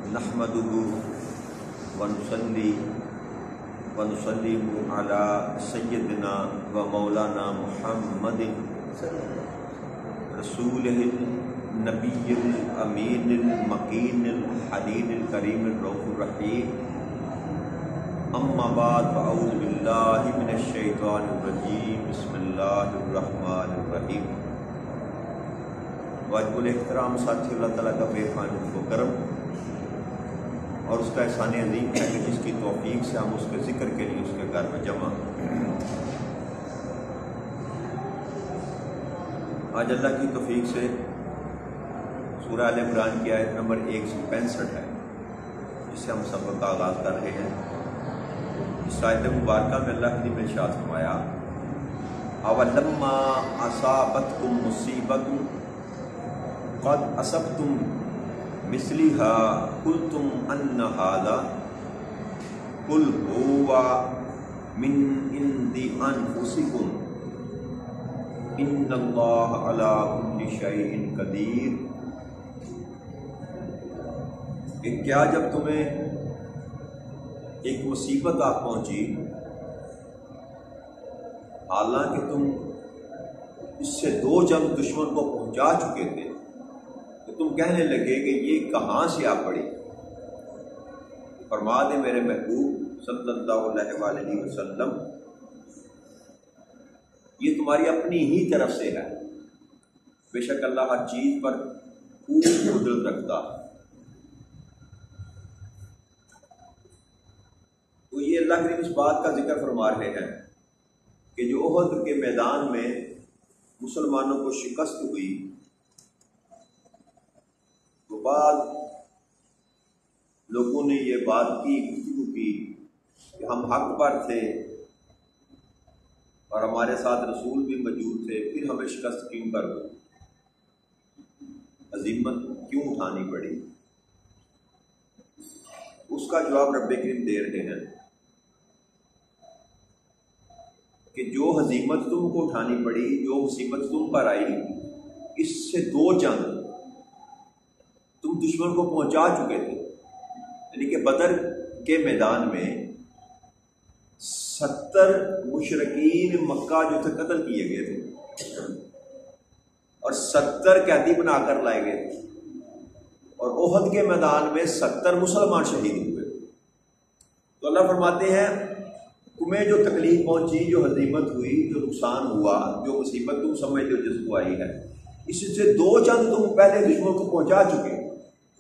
نحمده ونصلي ونسلم على سيدنا ومولانا محمد رسوله النبي الأمين المكين الحليم الكريم الرؤوف الرحيم. اما بعد فاعوذ بالله من الشيطان الرجيم. بسم الله الرحمن الرحيم. واجب الاحترام ساتھی اللہ تعالیٰ کا بے پناہ و کرم اور اس کا احسان عظیم ہے کہ جس کی توفیق سے ہم اس کے ذکر کے لیے اس کے گھر میں جمع. آج اللہ کی توفیق سے سورہ آل عمران کی آیت نمبر 165 ہے جس سے ہم سبق کا آغاز کر رہے ہیں. اس آیت مبارکہ میں اللہ نے ارشاد فرمایا اولما اصابتکم مصیبۃ قد اصبتم مثلها قلتم ان هذا قل هو من عند انفسکم ان اللہ علی کل شیء قدیر. کہ کیا جب تمہیں ایک مصیبت آ پہنچی حالانکہ تم اس سے 2 جنگ دشمن کو پہنچا چکے تھے تو تم کہنے لگے کہ یہ کہاں سے آ پڑی. فرما دے میرے محبوب صلی اللہ علیہ وآلہ وسلم یہ تمہاری اپنی ہی طرف سے ہے. بے شک اللہ ہر چیز پر خوب قدرت رکھتا ہے. تو یہ اللہ کے اس بات کا ذکر فرما رہے ہیں کہ جو احد کے میدان میں مسلمانوں کو شکست ہوئی تو بعد لوگوں نے یہ بات کی گفتگو کی کہ ہم حق پر تھے اور ہمارے ساتھ رسول بھی موجود تھے، پھر ہمیں شکست کیوں پر عزیمت کیوں اٹھانی پڑی. اس کا جواب رب کریم دے رہے ہیں کہ جو ہزیمت تم کو اٹھانی پڑی، جو مصیبت تم پر آئی، اس سے 2 جنگ تم دشمن کو پہنچا چکے تھے. یعنی کہ بدر کے میدان میں 70 مشرکین مکہ جو تھے قتل کیے گئے تھے اور 70 قیدی بنا کر لائے گئے تھے، اور احد کے میدان میں 70 مسلمان شہید ہوئے. تو اللہ فرماتے ہیں تمہیں جو تکلیف پہنچی، جو ہزیمت ہوئی، جو نقصان ہوا، جو مصیبت تم سمجھتے ہو جس کو آئی ہے، اس سے 2 جنگ تم پہلے دشمن کو پہنچا چکے.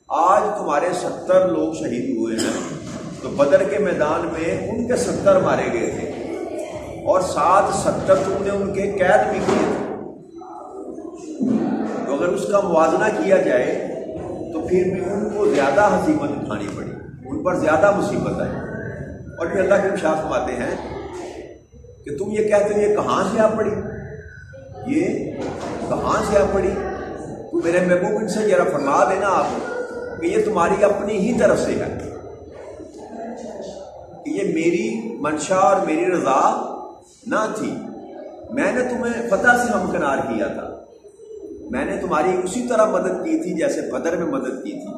آج تمہارے 70 لوگ شہید ہوئے ہیں تو بدر کے میدان میں ان کے 70 مارے گئے تھے اور ساتھ 70 تم نے ان کے قید بھی کیے تھے. تو اگر اس کا موازنہ کیا جائے تو پھر بھی ان کو زیادہ ہزیمت اٹھانی پڑی، ان پر زیادہ مصیبت آئی. اور پھر اللہ کے ارشاد فرماتے ہیں کہ تم یہ کہتے ہو یہ کہاں سے آ پڑی، یہ کہاں سے آ پڑی. تو میرے محبوب ان سے ذرا فرما دینا آپ کہ یہ تمہاری اپنی ہی طرف سے ہے، کہ یہ میری منشا اور میری رضا نہ تھی. میں نے تمہیں فتح سے ہمکنار کیا تھا، میں نے تمہاری اسی طرح مدد کی تھی جیسے بدر میں مدد کی تھی.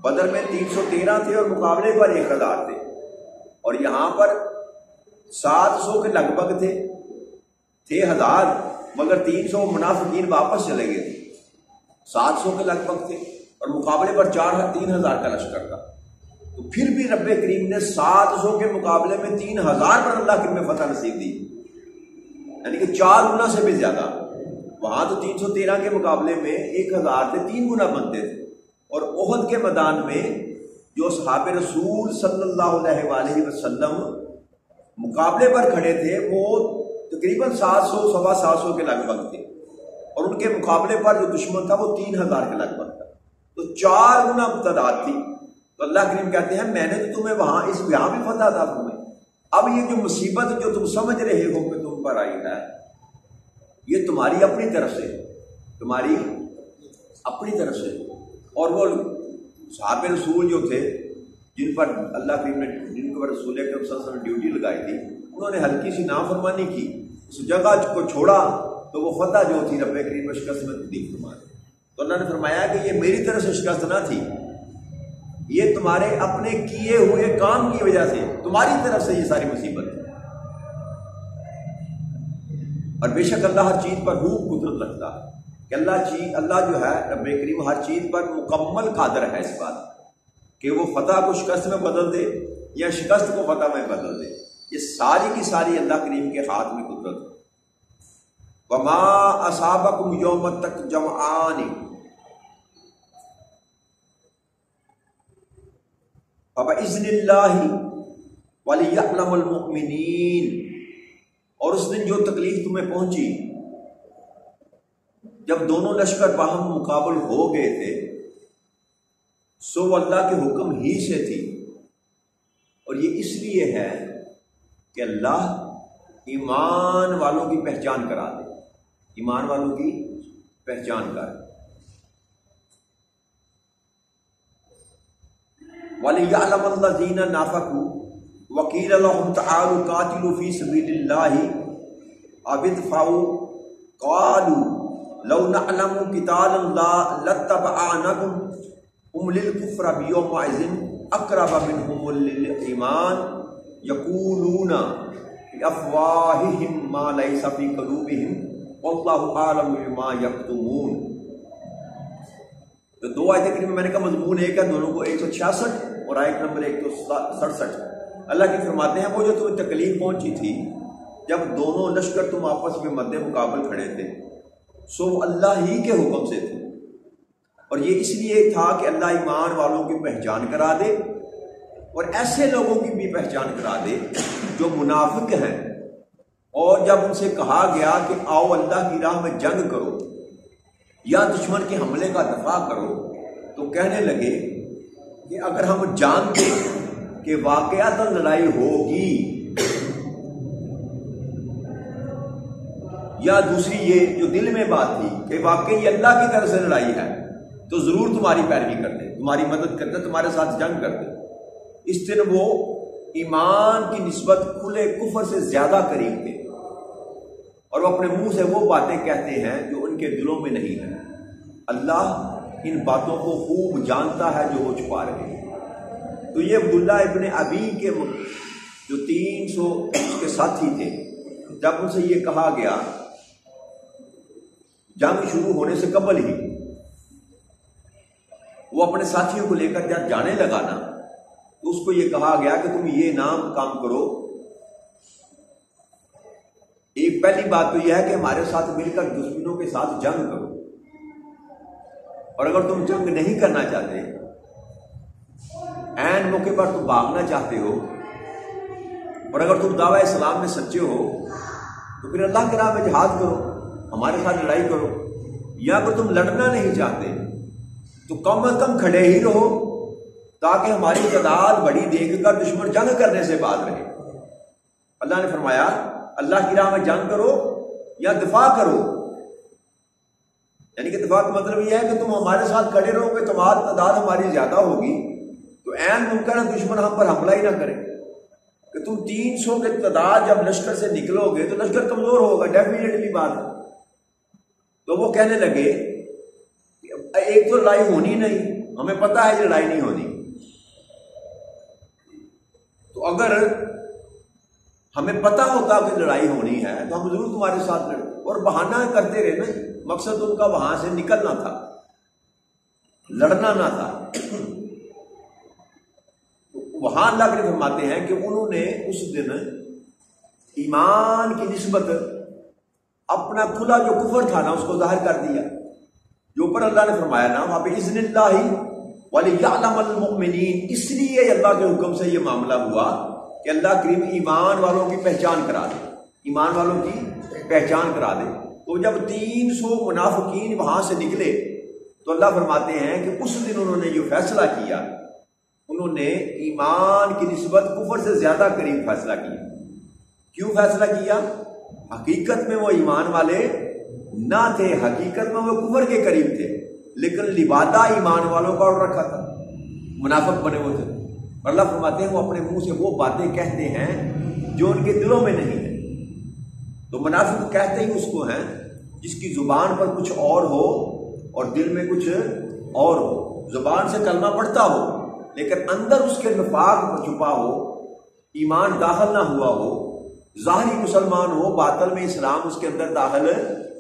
بدر میں 313 تھے اور مقابلے پر 1000 تھے، اور یہاں پر 700 کے لگ بھگ تھے 1000، مگر 300 منافقین واپس چلے گئے تھے. 700 کے لگ بھگ تھے اور مقابلے پر 3000 کا لشکر تھا. تو پھر بھی رب کریم نے 700 کے مقابلے میں 3000 پر اللہ کریم میں فتح نصیب دی، یعنی کہ 4 گنا سے بھی زیادہ. وہاں تو 313 کے مقابلے میں 1000 تھے، 3 گنا بنتے تھے. اور احد کے میدان میں جو صحابہ رسول صلی اللہ علیہ وآلہ وسلم مقابلے پر کھڑے تھے وہ تقریباً 700 سوا 700 کے لگ بھگ تھے، اور ان کے مقابلے پر جو دشمن تھا وہ 3000 کے لگ بھگ تھا. تو 4 گنا تعداد تھی. تو اللہ کریم کہتے ہیں میں نے تو تمہیں یہاں بھی فتح تھا تمہیں. اب یہ جو مصیبت جو تم سمجھ رہے ہو کہ تم پر آئی ہے، یہ تمہاری اپنی طرف سے، تمہاری اپنی طرف سے. اور وہ صحابہ رسول جو تھے جن پر اللہ کریم نے، جن پر رسول اکرم صلی اللہ علیہ وسلم نے ڈیوٹی لگائی تھی، انہوں نے ہلکی سی نافرمانی کی، اس جگہ کو چھوڑا تو وہ فتح جو تھی رب کریم شکست میں تبدیل فرما دی. تو اللہ نے فرمایا کہ یہ میری طرف سے شکست نہ تھی، یہ تمہارے اپنے کیے ہوئے کام کی وجہ سے، تمہاری طرف سے یہ ساری مصیبت ہے۔ اور بے شک اللہ ہر چیز پر خوب قدرت رکھتا ہے کہ اللہ جو ہے رب کریم ہر چیز پر مکمل قادر ہے اس بات کہ وہ فتح کو شکست میں بدل دے یا شکست کو فتح میں بدل دے۔ یہ ساری کی ساری اللہ کریم کے ہاتھ میں قدرت ہے۔ وما اصابکم یوم التقى فبإذن اللہ ولیعلم المؤمنین، اور اس دن جو تکلیف تمہیں پہنچی جب دونوں لشکر باہم مقابل ہو گئے تھے، سو وہ اللہ کے حکم ہی سے تھی، اور یہ اس لیے ہے کہ اللہ ایمان والوں کی پہچان کرا دے، ایمان والوں کی پہچان کرے۔ وَلِيَعْلَمَ الَّذِينَ نَافَقُوا وَقِيلَ لَهُمْ تَعَالُوا قَاتِلُوا فِي سَبِيلِ اللَّهِ أَوِ ادْفَعُوا قَالُوا لَوْ نَعْلَمُ قِتَالًا لَاتَّبَعْنَاكُمْ هُمْ لِلْكُفْرِ يَوْمَئِذٍ أَقْرَبُ مِنْهُمْ لِلْإِيمَانِ يَقُولُونَ بِأَفْوَاهِهِمْ مَا لَيْسَ فِي قُلُوبِهِمْ وَاللَّهُ أَعْلَمُ بِمَا يَكْتُمُونَ۔ تو دو آیتیں کریمہ میں نے کہا مضمون ایک ہے، دونوں کو 166 اور آیت نمبر 167 اللہ کی فرماتے ہیں وہ جو تمہیں تکلیف پہنچی تھی جب دونوں لشکر تم آپس میں مد مقابل کھڑے تھے، سو اللہ ہی کے حکم سے تھے، اور یہ اس لیے تھا کہ اللہ ایمان والوں کی پہچان کرا دے اور ایسے لوگوں کی بھی پہچان کرا دے جو منافق ہیں، اور جب ان سے کہا گیا کہ آؤ اللہ کی راہ میں جنگ کرو یا دشمن کے حملے کا دفاع کرو، تو کہنے لگے کہ اگر ہم جانتے کہ واقعات لڑائی ہوگی، یا دوسری یہ جو دل میں بات تھی کہ واقعی اللہ کی طرف سے لڑائی ہے تو ضرور تمہاری پیروی کرتے، تمہاری مدد کرتے، تمہارے ساتھ جنگ کرتے۔ اس دن وہ ایمان کی نسبت کھلے کفر سے زیادہ قریب تھے، اور وہ اپنے منہ سے وہ باتیں کہتے ہیں جو ان کے دلوں میں نہیں ہیں۔ اللہ ان باتوں کو خوب جانتا ہے جو وہ چھپا رہے ہیں۔ تو یہ عبداللہ ابن ابی کے جو 300 کے ساتھی تھے، جب ان سے یہ کہا گیا جنگ شروع ہونے سے قبل ہی، وہ اپنے ساتھیوں کو لے کر جب جانے لگا نا، تو اس کو یہ کہا گیا کہ تم یہ نام کام کرو۔ ایک پہلی بات تو یہ ہے کہ ہمارے ساتھ مل کر دشمنوں کے ساتھ جنگ کرو، اور اگر تم جنگ نہیں کرنا چاہتے، عین موقع پر تم بھاگنا چاہتے ہو، اور اگر تم دعویٰ اسلام میں سچے ہو تو پھر اللہ کی راہ میں جہاد کرو، ہمارے ساتھ لڑائی کرو، یا اگر تم لڑنا نہیں چاہتے تو کم از کم کھڑے ہی رہو تاکہ ہماری تعداد بڑی دیکھ کر دشمن جنگ کرنے سے باز رہے۔ اللہ نے فرمایا اللہ کی راہ میں جنگ کرو یا دفاع کرو، یعنی کہ دفاع کا مطلب یہ ہے کہ تم ہمارے ساتھ کھڑے رہو گے، تمہاری تعداد ہماری زیادہ ہوگی تو عین ممکن ہے دشمن ہم پر حملہ ہی نہ کرے، کہ تم 300 کے تعداد جب لشکر سے نکلو گے تو لشکر کمزور ہوگا، ڈیفینیٹلی بات ہے۔ تو وہ کہنے لگے ایک تو لڑائی ہونی نہیں، ہمیں پتہ ہے یہ لڑائی نہیں ہونی، تو اگر ہمیں پتہ ہوتا کہ لڑائی ہونی ہے تو ہم ضرور تمہارے ساتھ لڑیں، اور بہانہ کرتے رہے نا، مقصد ان کا وہاں سے نکلنا تھا، لڑنا نہ تھا۔ وہاں اللہ کے فرماتے ہیں کہ انہوں نے اس دن ایمان کی نسبت اپنا کھلا جو کفر تھا نا اس کو ظاہر کر دیا، جو اوپر اللہ نے فرمایا نا وہاں پہ اذن اللہ وَلِيَعْلَمَ الْمُؤْمِنِينَ، اس لیے اللہ کے حکم سے یہ معاملہ ہوا کہ اللہ کریم ایمان والوں کی پہچان کرا دے، ایمان والوں کی پہچان کرا دے۔ تو جب 300 منافقین وہاں سے نکلے تو اللہ فرماتے ہیں کہ اس دن انہوں نے جو فیصلہ کیا، انہوں نے ایمان کی نسبت کفر سے زیادہ قریب فیصلہ کیا۔ کیوں فیصلہ کیا؟ حقیقت میں وہ ایمان والے نہ تھے، حقیقت میں وہ کفر کے قریب تھے، لیکن لبادہ ایمان والوں کا اڑ رکھا تھا، منافق بنے ہوئے تھے۔ اور اللہ فرماتے ہیں وہ اپنے منہ سے وہ باتیں کہتے ہیں جو ان کے دلوں میں نہیں ہے۔ تو منافق کہتے ہی اس کو ہیں جس کی زبان پر کچھ اور ہو اور دل میں کچھ اور ہو، زبان سے کلمہ پڑھتا ہو لیکن اندر اس کے نفاق چھپا ہو، ایمان داخل نہ ہوا ہو، ظاہری مسلمان ہو، باطن میں اسلام اس کے اندر داخل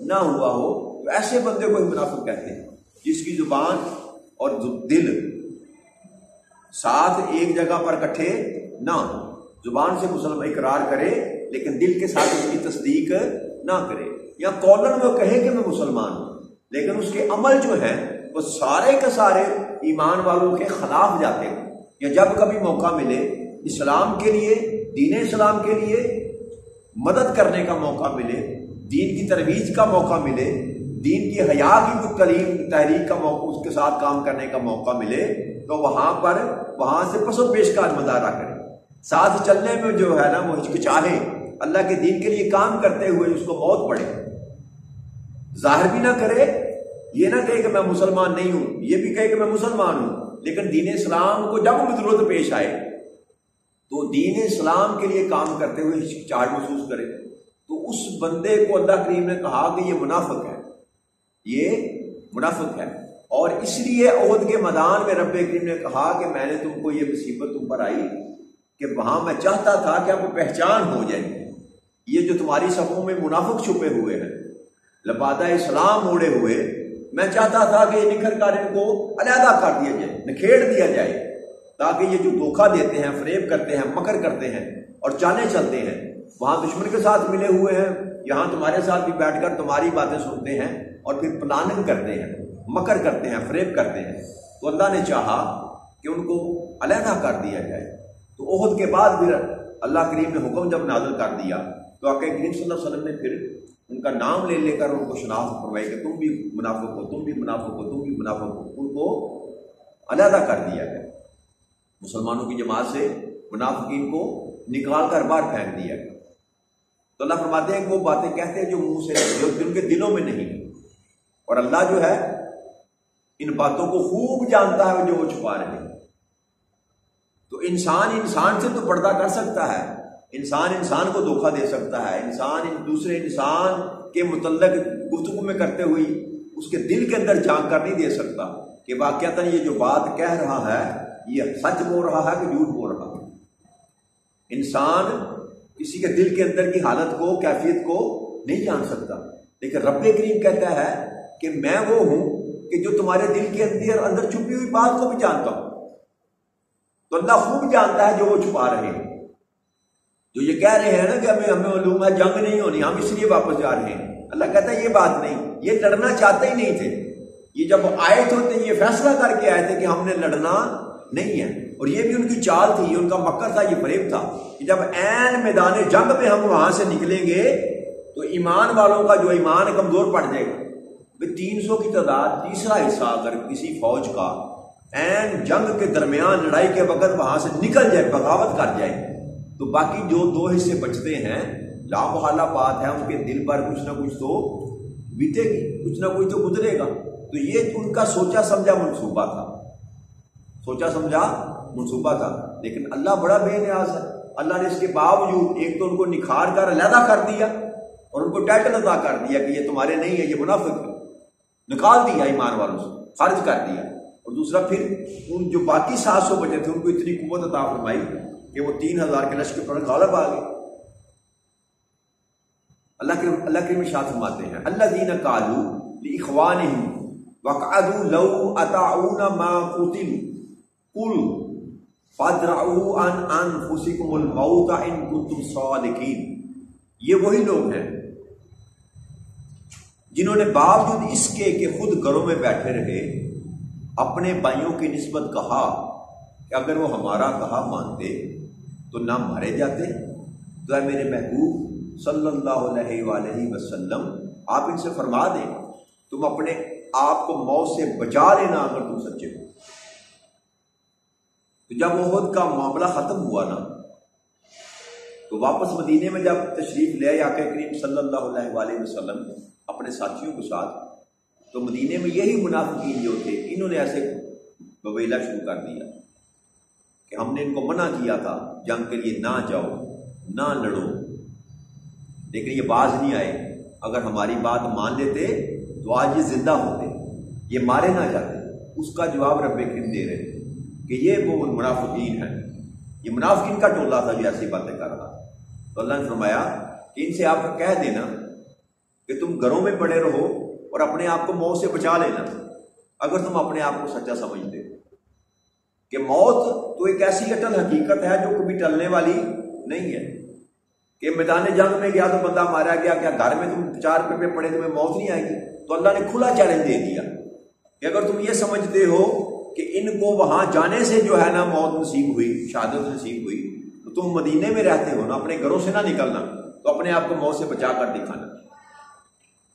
نہ ہوا ہو، تو ایسے بندے کو ہی منافق کہتے ہیں، جس کی زبان اور دل ساتھ ایک جگہ پر اکٹھے نہ ہو، زبان سے مسلمان اقرار کرے لیکن دل کے ساتھ اس کی تصدیق نہ کرے، یا قولن وہ کہے کہ میں مسلمان ہوں لیکن اس کے عمل جو ہیں وہ سارے کے سارے ایمان والوں کے خلاف جاتے ہیں۔ یا جب کبھی موقع ملے اسلام کے لیے، دین اسلام کے لیے مدد کرنے کا موقع ملے، دین کی ترویج کا موقع ملے، دین کی حیا کی کچھ تعلیم تحریک کا موقع، اس کے ساتھ کام کرنے کا موقع ملے، تو وہاں سے پس و پیش کا مظاہرہ کرے، ساتھ چلنے میں جو ہے نا وہ ہچکچاہے، اللہ کے دین کے لیے کام کرتے ہوئے اس کو موت پڑے، ظاہر بھی نہ کرے، یہ نہ کہے کہ میں مسلمان نہیں ہوں، یہ بھی کہے کہ میں مسلمان ہوں، لیکن دین اسلام کو جب بھی ضرورت پیش آئے تو دین اسلام کے لیے کام کرتے ہوئے ہچکچاہٹ محسوس کرے، تو اس بندے کو اللہ کریم نے کہا کہ یہ منافق ہے، یہ منافق ہے۔ اور اس لیے احد کے میدان میں رب کریم نے کہا کہ میں نے تم کو یہ مصیبت تم پر آئی کہ وہاں میں چاہتا تھا کہ آپ کو پہچان ہو جائے، یہ جو تمہاری صفوں میں منافق چھپے ہوئے ہیں، لبادہ اسلام اوڑے ہوئے، میں چاہتا تھا کہ یہ نکھر کر ان کو علیحدہ کر دیا جائے، نکھیڑ دیا جائے، تاکہ یہ جو دھوکہ دیتے ہیں، فریب کرتے ہیں، مکر کرتے ہیں اور چانے چلتے ہیں، وہاں دشمن کے ساتھ ملے ہوئے ہیں، یہاں تمہارے ساتھ بھی بیٹھ کر تمہاری باتیں سنتے ہیں اور پھر پلاننگ کرتے ہیں، مکر کرتے ہیں، فریب کرتے ہیں، تو اللہ نے چاہا کہ ان کو علیحدہ کر دیا جائے۔ تو احد کے بعد پھر اللہ کریم نے حکم جب نازل کر دیا تو آقا کریم صلی اللہ علیہ وسلم نے پھر ان کا نام لے لے کر ان کو شناخت فرمائی کہ تم بھی منافق ہو، تم بھی منافق ہو، تم بھی منافق ہو، ان کو علیحدہ کر دیا گیا، مسلمانوں کی جماعت سے منافقین کو نکال کر باہر پھینک دیا گیا۔ تو اللہ فرماتے ہیں کہ وہ باتیں کہتے ہیں جو منہ سے، جو ان کے دلوں میں نہیں، اور اللہ جو ہے ان باتوں کو خوب جانتا ہے جو وہ چھپا رہے ہیں۔ تو انسان سے تو پردہ کر سکتا ہے، انسان کو دھوکہ دے سکتا ہے، انسان دوسرے انسان کے متعلق گفتگو میں کرتے ہوئی اس کے دل کے اندر جھانک کر نہیں دے سکتا کہ واقعتاً یہ جو بات کہہ رہا ہے یہ سچ بول رہا ہے کہ جھوٹ بول رہا ہے۔ انسان کسی کے دل کے اندر کی حالت کو، کیفیت کو نہیں جان سکتا، لیکن رب کریم کہتا ہے کہ میں وہ ہوں کہ جو تمہارے دل کے اندر چھپی ہوئی بات کو بھی جانتا ہوں۔ تو اللہ خوب جانتا ہے جو وہ چھپا رہے ہیں، جو یہ کہہ رہے ہیں نا کہ ہمیں معلوم ہے جنگ نہیں ہونی، ہم اس لیے واپس جا رہے ہیں، اللہ کہتا ہے یہ بات نہیں، یہ لڑنا چاہتے ہی نہیں تھے، یہ جب آئے تھے یہ فیصلہ کر کے آئے تھے کہ ہم نے لڑنا نہیں ہے، اور یہ بھی ان کی چال تھی، یہ ان کا مکر تھا، یہ فریب تھا کہ جب عین میدان جنگ میں ہم وہاں سے نکلیں گے تو ایمان والوں کا جو ایمان کمزور پڑ جائے گا۔ 300 کی تعداد، تیسرا حصہ اگر کسی فوج کا عین جنگ کے درمیان لڑائی کے وقت وہاں سے نکل جائے، بغاوت کر جائے، تو باقی جو 2 حصے بچتے ہیں، لا محالہ بات ہے ان کے دل پر کچھ نہ کچھ تو بیتے گی، کچھ نہ کچھ تو گزرے گا۔ تو یہ ان کا سوچا سمجھا منصوبہ تھا، سوچا سمجھا منصوبہ تھا، لیکن اللہ بڑا بے نیاز ہے، اللہ نے اس کے باوجود ایک تو ان کو نکھار کر علیحدہ کر دیا اور ان کو ٹائٹل عطا کر دیا کہ یہ تمہارے نہیں ہے، یہ منافق ہے، نکال دیا ایمان والوں سے، خارج کر دیا، اور دوسرا پھر ان جو باقی 700 بچے تھے ان کو اتنی قوت عطا فرمائی کہ وہ 3000 کے لشکر پر غالب آ گئے۔ اللہ کے ارشاد فرماتے ہیں الذین قالوا لاخوانہم وقعدوا لو اطاعونا ما قتلوا قل فادرؤوا عن انفسکم الموت ان کنتم صادقین۔ یہ وہی لوگ ہیں جنہوں نے باوجود اس کے کہ خود گھروں میں بیٹھے رہے اپنے بھائیوں کی نسبت کہا کہ اگر وہ ہمارا کہا مانتے تو نہ مارے جاتے۔ تو اے میرے محبوب صلی اللہ علیہ وآلہ وسلم آپ ان سے فرما دیں تم اپنے آپ کو موت سے بچا لینا اگر تم سچے ہو۔ تو جب احد کا معاملہ ختم ہوا نا تو واپس مدینے میں جب تشریف لے آقا کریم صلی اللہ علیہ وآلہ وسلم اپنے ساتھیوں کے ساتھ، تو مدینے میں یہی منافقین جو تھے انہوں نے ایسے بویلا شروع کر دیا کہ ہم نے ان کو منع کیا تھا جنگ کے لیے، نہ جاؤ، نہ لڑو، لیکن یہ باز نہیں آئے، اگر ہماری بات مان لیتے تو آج یہ زندہ ہوتے، یہ مارے نہ جاتے۔ اس کا جواب رب کریم دے رہے کہ یہ وہ منافقین ہیں، یہ منافقین کا ٹولہ تھا جو ایسی باتیں کر رہا۔ تو اللہ نے فرمایا کہ ان سے آپ کہہ دینا کہ تم گھروں میں پڑے رہو اور اپنے آپ کو موت سے بچا لینا، اگر تم اپنے آپ کو سچا سمجھتے ہو کہ موت تو ایک ایسی اٹل حقیقت ہے جو کبھی ٹلنے والی نہیں ہے، کہ میدان جنگ میں گیا تو بندہ مارا گیا، کیا گھر میں تم 4 پہ پڑے تمہیں موت نہیں آئے گی؟ تو اللہ نے کھلا چیلنج دے دیا کہ اگر تم یہ سمجھتے ہو کہ ان کو وہاں جانے سے جو ہے نا موت نصیب ہوئی، شہادت نصیب ہوئی، تو تم مدینے میں رہتے ہو نا، اپنے گھروں سے نہ نکلنا، تو اپنے آپ کو موت سے بچا کر دکھانا۔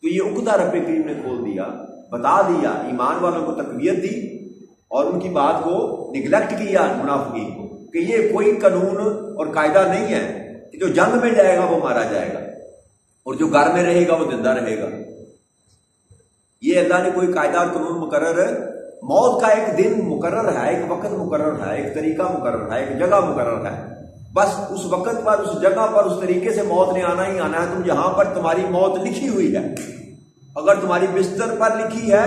تو یہ عقدہ رب کریم نے کھول دیا، بتا دیا، ایمان والوں کو تقویت دی اور ان کی بات کو نگلیکٹ کیا منافقین کو، کہ یہ کوئی قانون اور قاعدہ نہیں ہے کہ جو جنگ میں جائے گا وہ مارا جائے گا اور جو گھر میں رہے گا وہ زندہ رہے گا۔ یہ اللہ نے کوئی قاعدہ اور قانون مقرر، موت کا ایک دن مقرر ہے، ایک وقت مقرر ہے، ایک طریقہ مقرر ہے، ایک جگہ مقرر ہے، بس اس وقت پر، اس جگہ پر، اس طریقے سے موت نے آنا ہی آنا ہے۔ تم جہاں پر تمہاری موت لکھی ہوئی ہے، اگر تمہاری بستر پر لکھی ہے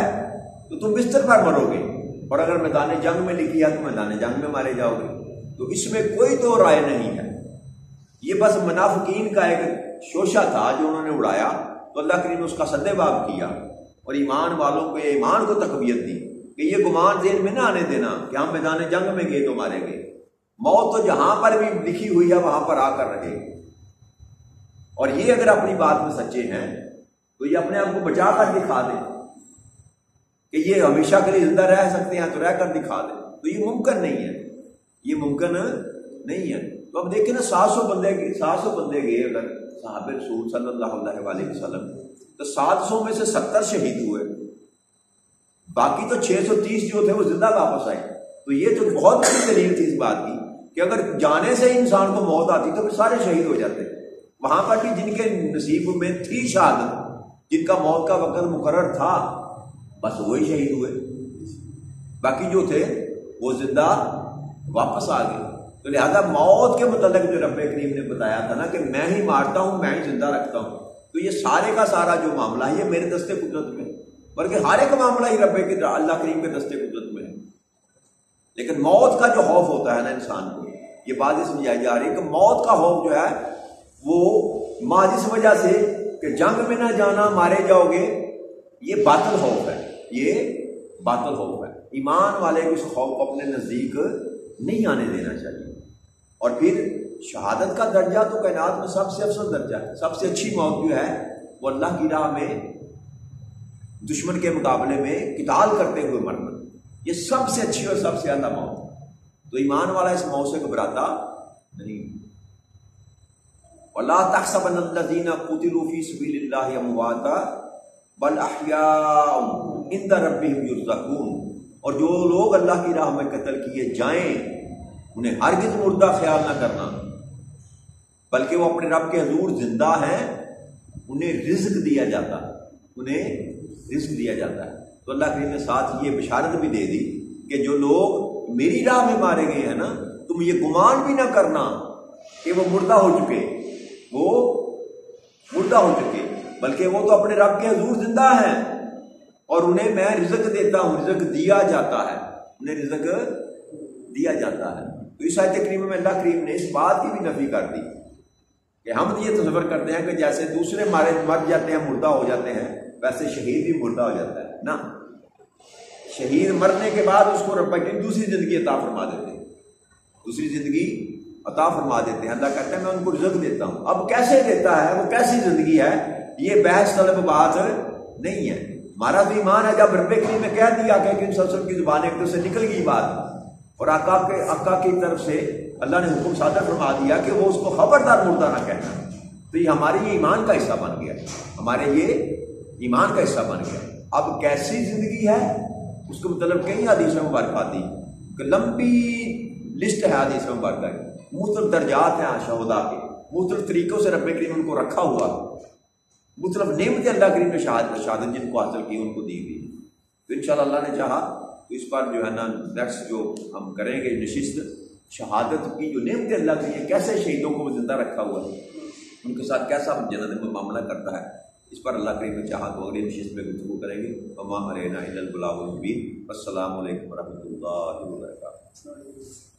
تو تم بستر پر مرو گے، اور اگر میدان جنگ میں لکھی ہے تو میدان جنگ میں مارے جاؤ گے۔ تو اس میں کوئی دو رائے نہیں ہے۔ یہ بس منافقین کا ایک شوشہ تھا جو انہوں نے اڑایا، تو اللہ کریم نے اس کا سدباب کیا اور ایمان والوں کو، ایمان کو تقویت دی کہ یہ گمان ذہن میں نہ آنے دینا کہ ہم میدان جنگ میں گئے تو مارے گئے، موت تو جہاں پر بھی لکھی ہوئی ہے وہاں پر آ کر رہے۔ اور یہ اگر اپنی بات میں سچے ہیں تو یہ اپنے آپ کو بچا کر دکھا دیں کہ یہ ہمیشہ کے لیے زندہ رہ سکتے ہیں، تو رہ کر دکھا دیں۔ تو یہ ممکن نہیں ہے، یہ ممکن نہیں ہے۔ تو اب دیکھیں نا، 700 بندے گئے اگر صحابہ رسول صلی اللہ علیہ وسلم، تو 700 میں سے 70 شہید ہوئے، باقی تو 630 جو تھے وہ زندہ واپس آئے۔ تو یہ تو بہت بڑی دلیل تھی اس بات کی کہ اگر جانے سے انسان کو موت آتی تو پھر سارے شہید ہو جاتے۔ وہاں پر بھی جن کے نصیب میں تھی شہادت، جن کا موت کا وقت مقرر تھا، بس وہی شہید ہوئے، باقی جو تھے وہ زندہ واپس آ گئے۔ تو لہذا موت کے متعلق جو رب کریم نے بتایا تھا نا کہ میں ہی مارتا ہوں، میں ہی زندہ رکھتا ہوں، تو یہ سارے کا سارا جو معاملہ ہے یہ میرے دستے قدرت میں، بلکہ ہر ایک معاملہ ہی اللہ کریم کے دستے قدرت میں ہے۔ لیکن موت کا جو خوف ہوتا ہے نا انسان کو، یہ بات یہ سمجھائی جا رہی ہے کہ موت کا خوف جو ہے وہ ماضی اس وجہ سے کہ جنگ میں نہ جانا، مارے جاؤ گے، یہ باطل خوف ہے، یہ باطل خوف ہے۔ ایمان والے کو اس خوف کو اپنے نزدیک نہیں آنے دینا چاہیے۔ اور پھر شہادت کا درجہ تو کائنات میں سب سے افضل درجہ ہے، سب سے اچھی موت جو ہے وہ اللہ کی راہ میں دشمن کے مقابلے میں قتال کرتے ہوئے مرنا، یہ سب سے اچھی اور سب سے اعلیٰ موت ہے۔ تو ایمان والا اس موت سے گھبراتا نہیں۔ وَلَا تَحْسَبَنَّ الَّذِينَ قُتِلُوا فِي سَبِيلِ اللَّهِ أَمْوَاتًا بَلْ أَحْيَاءٌ عِندَ رَبِّهِمْ يُرْزَقُونَ، اور جو لوگ اللہ کی راہ میں قتل کیے جائیں انہیں ہرگز مردہ خیال نہ کرنا، بلکہ وہ اپنے رب کے حضور زندہ ہیں، انہیں رزق دیا جاتا ہے، انہیں رزق دیا جاتا ہے۔ تو اللہ کریم نے ساتھ یہ بشارت بھی دے دی کہ جو لوگ میری راہ میں مارے گئے ہیں نا، تم یہ گمان بھی نہ کرنا کہ وہ مردہ ہو چکے، وہ مردہ ہو چکے، بلکہ وہ تو اپنے رب کے حضور زندہ ہیں اور انہیں میں رزق دیتا ہوں، رزق دیا جاتا ہے، انہیں رزق دیا جاتا ہے۔ تو اس آیت کریمہ میں اللہ کریم نے اس بات کی بھی نفی کر دی کہ ہم یہ تصور کرتے ہیں کہ جیسے دوسرے مر جاتے ہیں، مردہ ہو جاتے ہیں، ویسے شہید بھی مردہ ہو جاتا ہے، نہ، شہید مرنے کے بعد اس کو رب کریم دوسری زندگی عطا فرما دیتے ہیں، دوسری زندگی عطا فرما دیتے ہیں۔ اللہ کہتا ہے میں ان کو رزق دیتا ہوں۔ اب کیسے دیتا ہے، وہ کیسی زندگی ہے، یہ بحث طلب بات نہیں ہے۔ ہمارا تو ایمان ہے، جب رب کریم نے کہہ دیا کہ صلی اللہ علیہ وسلم کی زبان ایک تو سے نکل گئی بات، اور آقا کی طرف سے اللہ نے حکم صادر فرما دیا کہ وہ اس کو خبردار مردہ نہ کہنا، تو یہ ہمارے یہ ایمان کا حصہ بن گیا، ہمارے یہ ایمان کا حصہ بن گیا۔ اب کیسی زندگی ہے اس کو مطلب کئی حدیث مبارکہ آتی کہ لمبی لسٹ ہے حدیث مبارکہ کی، مختلف درجات ہیں شہداء کے، مختلف طریقوں سے رب کریم ان کو رکھا ہوا، مختلف نعمتیں اللہ کریم نے شہادت جن کو حاصل کی ان کو دی گئی۔ تو انشاءاللہ اللہ نے چاہا تو اس پر جو ہے نا نیکسٹ جو ہم کریں گے نشست شہادت کی جو نعمتیں اللہ کی ہیں، کیسے شہیدوں کو زندہ رکھا ہوا ہے، ان کے ساتھ کیسا جنت میں معاملہ کرتا ہے، اس پر اللہ کریم نے چاہا تو اگلی نشست میں گفتگو کریں گے۔ وما علینا الا البلاغ المبین۔ السلام علیکم ورحمۃ اللہ وبرکاتہ۔